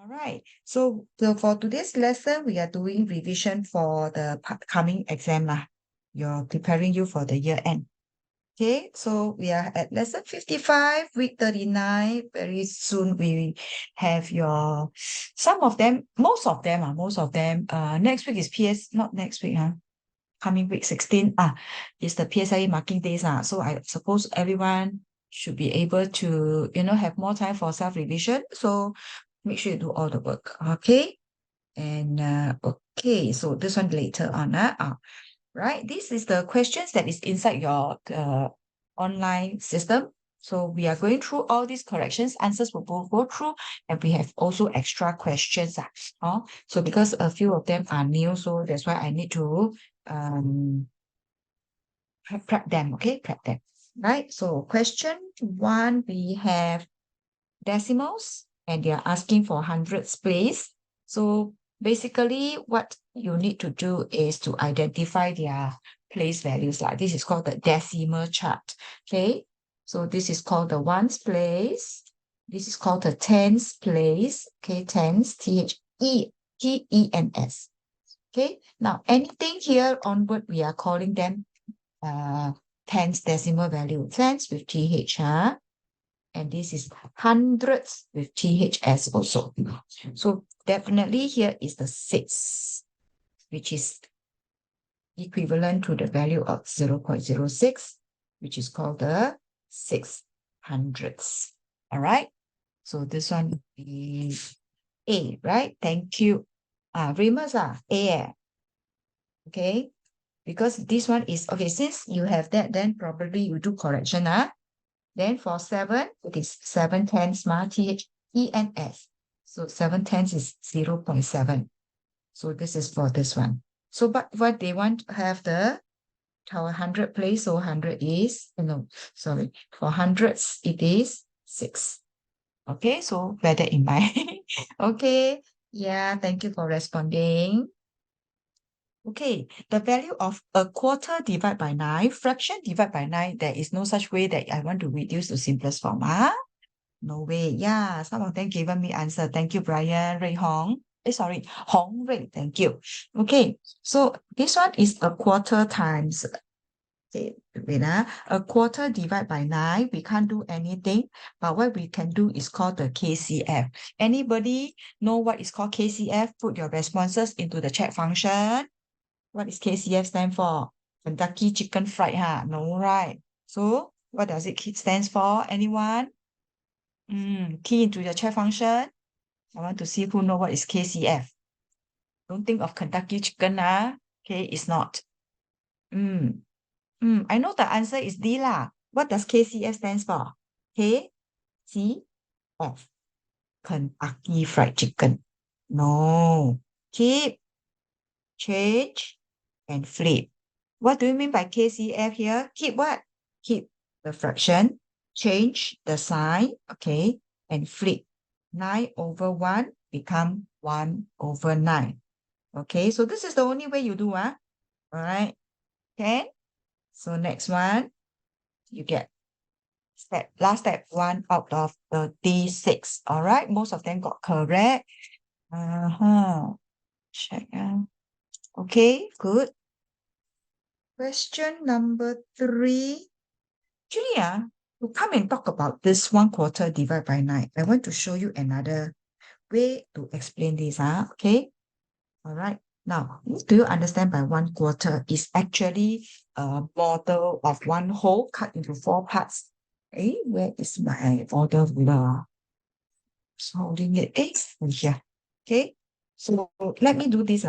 All right. So for today's lesson, we are doing revision for the coming exam lah. You're preparing you for the year end. Okay, so we are at lesson 55, week 39. Very soon we have some of them, most of them, next week is PS, not next week, coming week 16, is the PSLE marking days. So I suppose everyone should be able to, have more time for self-revision. So make sure you do all the work, okay? And okay, so this one later on, right? This is the questions that is inside your online system. So we are going through all these corrections, answers will both go through, and we have also extra questions. So because a few of them are new, so that's why I need to prep them, okay? Prep them, right? So question 1, we have decimals, and they're asking for hundreds place. So basically what you need to do is to identify their place values. Like this is called the decimal chart. Okay. So this is called the ones place. This is called the tens place. Okay, tens, T-H-E-T-E-N-S. Okay. Now anything here onward, we are calling them tens decimal value. Tens with TH, and this is hundreds with THS also. So definitely here is the 6, which is equivalent to the value of 0.06, which is called the 600ths. All right. So this one is A, right? Thank you. Remus, A. Okay. Because this one is, okay, since you have that, then probably you do correction, Then for 7, it is 7 tenths, THENS. So 7 tenths is 0.7. So this is for this one. So but what they want to have our 100 place, so 100 is, no, sorry, for hundreds, it is 6. Okay, so bear that in mind. Okay, yeah, thank you for responding. Okay, the value of a quarter divided by 9, fraction divided by 9, there is no such way that I want to reduce to simplest form. No way. Yeah, some of them given me answer. Thank you, Brian, Ray Hong. Sorry, Hong Ray. Thank you. Okay, so this one is a quarter times. Okay, wait, a quarter divided by 9. We can't do anything, but what we can do is called the KCF. Anybody know what is called KCF? Put your responses into the chat function. What is KCF stand for? Kentucky Chicken Fried, No, right? So what does it stands for? Anyone? Key into the chat function. I want to see who know what is KCF. Don't think of Kentucky Chicken, Okay, it's not. I know the answer is D lah. What does KCF stands for? KCF. Kentucky Fried Chicken. No. Keep, change, and flip. What do you mean by KCF here? Keep what? Keep the fraction, change the sign, okay, and flip. 9 over 1 become 1 over 9. Okay, so this is the only way you do, All right. Okay. So next one, you get last step 1 out of 36. All right, most of them got correct. Check. Okay, good. Question number 3. Actually, to come and talk about this 1 quarter divided by 9, I want to show you another way to explain this. Okay. All right. Now, do you understand by 1 quarter is actually a model of one whole cut into 4 parts? Where is my order ruler? Holding it. Here. Okay. So let me do this.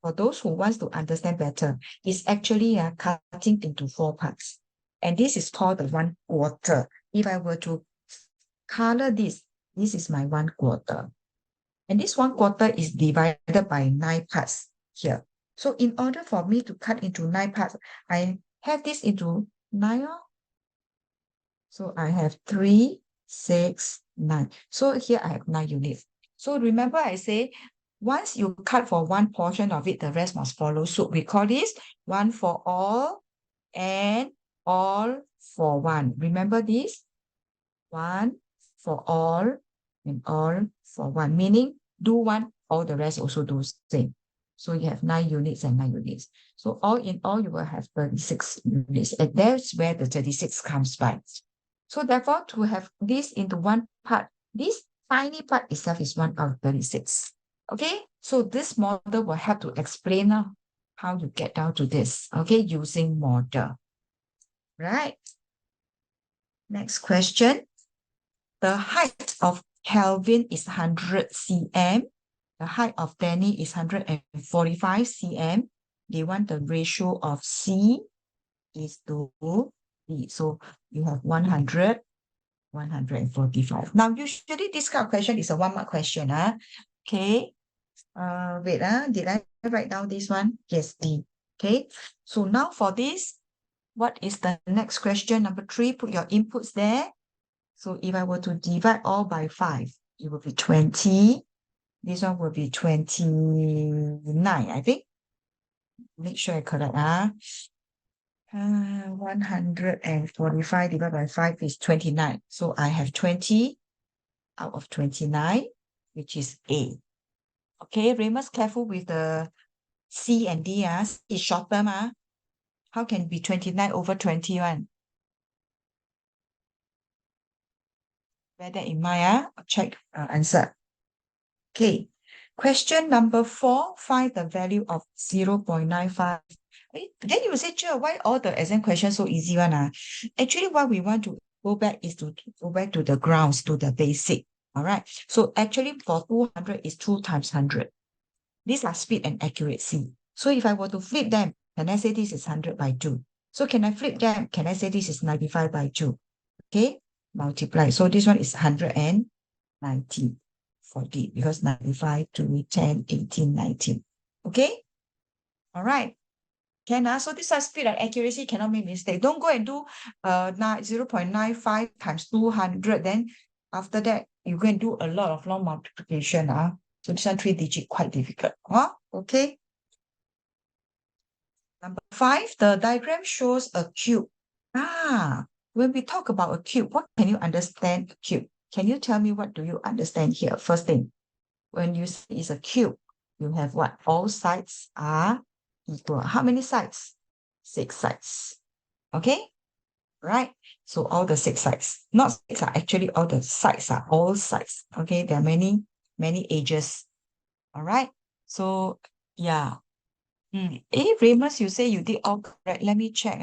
For those who wants to understand better, it's actually cutting into 4 parts. And this is called the 1 quarter. If I were to color this is my 1 quarter. And this 1 quarter is divided by 9 parts here. So in order for me to cut into 9 parts, I have this into 9. So I have 3, 6, 9. So here I have 9 units. So remember I say, once you cut for one portion of it, the rest must follow suit. We call this 1 for all and all for one. Remember this? 1 for all in all for 1, meaning do 1, all the rest also do same. So you have 9 units and 9 units. So all in all, you will have 36 units. And that's where the 36 comes by. So therefore, to have this into one part, this tiny part itself is 1 out of 36. Okay, so this model will help to explain how you get down to this, okay, using model. Right. Next question. The height of Kelvin is 100 cm. The height of Danny is 145 cm. They want the ratio of C is to B. So you have 100, 145. Now, usually this kind of question is a 1-mark question. Okay. Wait, did I write down this one? Yes, D. Okay. So now for this, what is the next question? Number 3, put your inputs there. So if I were to divide all by 5, it will be 20. This one will be 29, I think. Make sure I correct. 145 divided by 5 is 29. So I have 20 out of 29, which is A. Okay, Remus, careful with the C and D. It's short term. How can it be 29 over 21? Bear that in mind. Check answer. Okay, question number 4, find the value of 0.95. Then you will say, sure, why all the exam questions so easy one? Actually, what we want to go back is to go back to the grounds, to the basic. All right. So actually for 200 is 2 times 100. These are speed and accuracy. So if I were to flip them, can I say this is 100 by 2? So can I flip them? Can I say this is 95 by 2? Okay, multiply. So this one is 190 for D, because 95, 2, 10, 18, 19. Okay? All right. Can so this is speed and accuracy, cannot make mistake. Don't go and do 0.95 times 200. Then after that, you go and do a lot of long multiplication. So this one 3-digit quite difficult. Okay. Number 5, the diagram shows a cube. When we talk about a cube, what can you understand a cube? Can you tell me what do you understand here? First thing, when you say it's a cube, you have what? All sides are equal. How many sides? 6 sides. Okay? Right? So all the 6 sides. Not 6 are actually all the sides are all sides. Okay? There are many, many edges. All right? So, yeah. Remus, you say you did all correct. Let me check.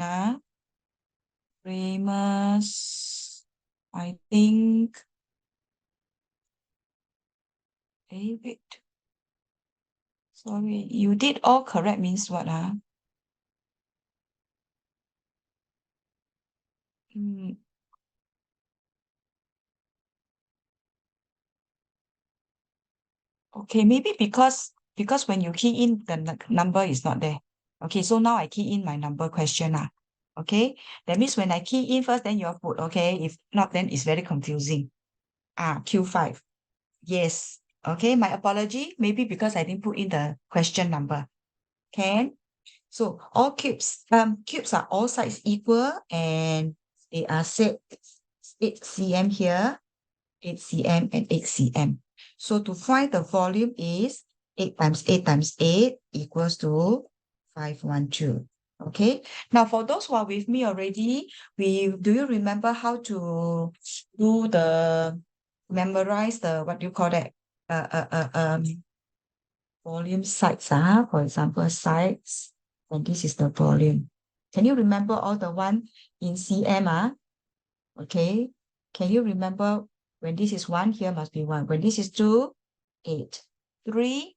Remus, I think. Wait. Sorry, you did all correct means what? Okay, maybe because when you key in, the number is not there. Okay, so now I key in my number question. Okay, that means when I key in first, then you put, okay, if not, then it's very confusing. Q5. Yes. Okay, my apology. Maybe because I didn't put in the question number. Can? So all cubes are all sides equal, and they are set 8 cm here, 8 cm and 8 cm. So to find the volume is 8 times 8 times 8 equals to 512. Okay. Now for those who are with me already, do you remember how to do memorize the, what do you call that? Volume sides. For example, sides, and this is the volume. Can you remember all the one in cm? Okay. Can you remember when this is 1, here must be 1. When this is 2, 8. 3.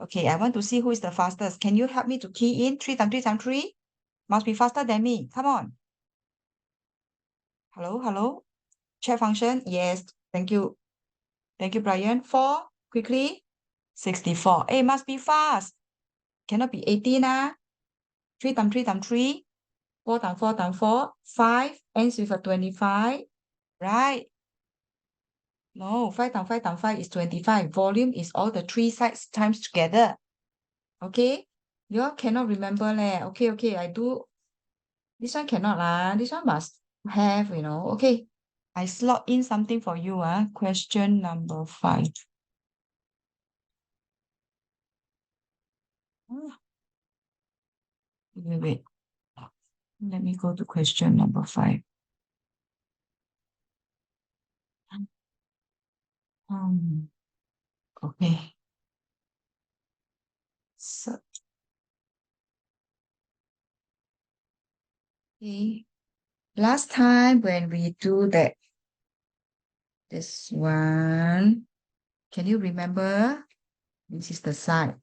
Okay, I want to see who is the fastest. Can you help me to key in 3 times 3 times 3? Must be faster than me. Come on. Hello? Chat function? Yes. Thank you. Thank you, Brian. 4. Quickly. 64. Hey, must be fast. Cannot be 18. 3 times 3 times 3. 4 times 4 times 4. 5 ends with a 25. Right? No, 5 times 5 times 5 is 25. Volume is all the 3 sides times together. Okay? You all cannot remember leh. Okay, I do. This one cannot lah. This one must have, Okay. I slot in something for you. Question number 5. Wait. Let me go to question number 5. Okay. So, okay. Last time when we do that, this one, can you remember? This is the side.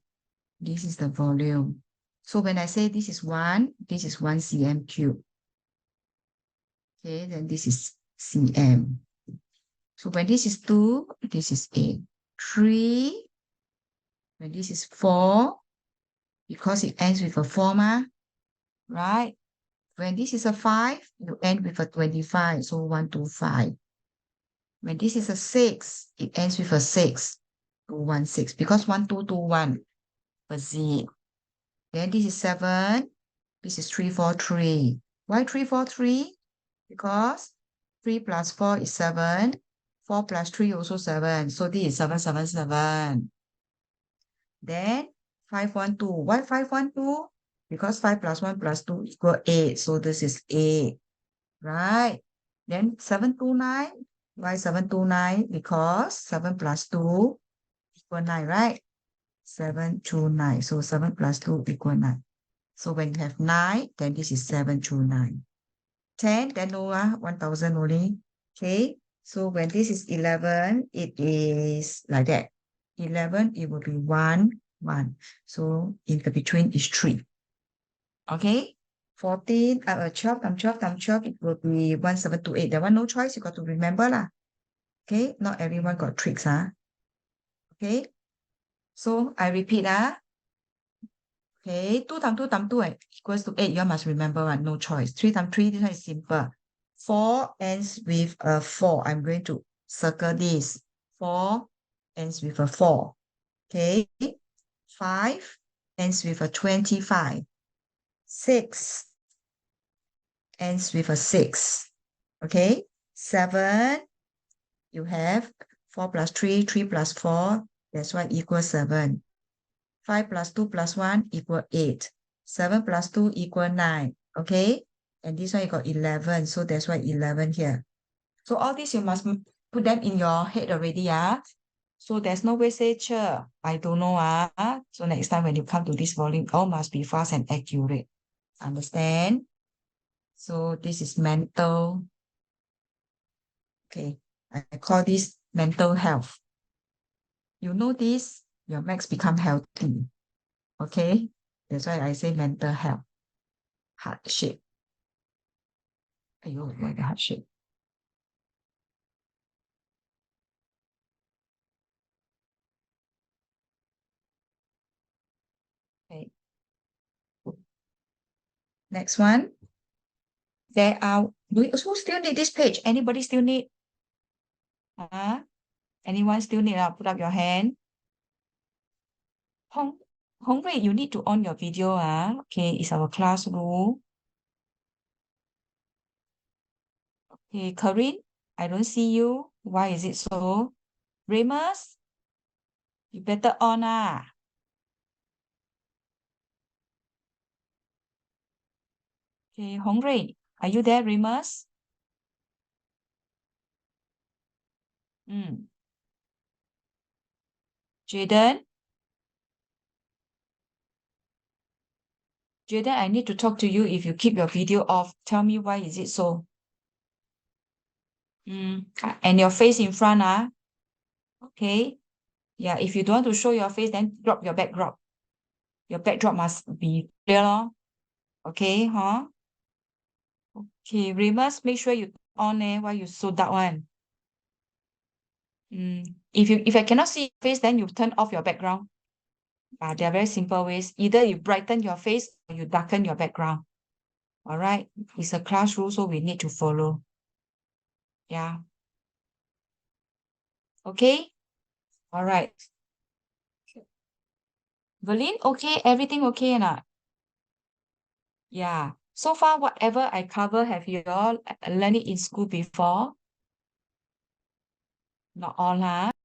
This is the volume. So when I say this is 1, this is 1 cm cube. Okay, then this is cm. So when this is 2, this is 8. 3, when this is 4, because it ends with a 4, right? When this is a 5, you end with a 25, so 125. When this is a 6, it ends with a 6, 216, because 1221, a Z. Then this is 7, this is 343. Why 343? Because 3 plus 4 is 7, 4 plus 3 also 7, so this is 777. Then 512, why 512? Because 5 plus 1 plus 2 equal 8, so this is 8, right? Then 729, why 729? Because 7 plus 2 equal 9, right? 729, so 7 plus 2 equal 9. So when you have 9, then this is 729. 10, then no, 1000 only. Okay, so when this is 11, it is like that. 11, it will be 1, 1. So in the between is 3. Okay, 14, 12 times 12 times 12, it will be 1728. That one no choice, you got to remember lah. Okay, not everyone got tricks. Okay, so I repeat. Okay, 2 times 2 times 2 equals to 8. You must remember one, no choice. 3 times 3, this one is simple. 4 ends with a 4. I'm going to circle this. 4 ends with a 4. Okay, 5 ends with a 25. 6 ends with a 6. Okay, 7, you have 4 plus 3, 3 plus 4, that's why equals 7. 5 plus 2 plus 1 equal 8. 7 plus 2 equal 9. Okay, and this one you got 11, so that's why 11 here. So all this you must put them in your head already. So there's no way say, "Cher, I don't know." So next time when you come to this volume, all must be fast and accurate. Understand? So this is mental. Okay, I call this mental health. You know this, your max become healthy. Okay, that's why I say mental health. Hardship. Ayo, why the hardship? Okay. Next one. There are, who still need this page? Anybody still need? Anyone still need? Put up your hand. Hong Rui, you need to on your video. Okay, it's our class rule. Okay, Corinne, I don't see you. Why is it so? Remus, you better on. Okay, Hong Rui, are you there, Remus? Jaden? Jaden, I need to talk to you if you keep your video off. Tell me why is it so? And your face in front, okay. Yeah, if you don't want to show your face, then drop your backdrop. Your backdrop must be clear, okay, Okay, Remus, make sure you on why you so dark one. If I cannot see your face, then you turn off your background. There are very simple ways. Either you brighten your face or you darken your background. All right, it's a class rule, so we need to follow. Yeah. Okay. All right. Verlene, okay, everything okay or not? Yeah. So far, whatever I cover, have you all learned it in school before? Not all ha.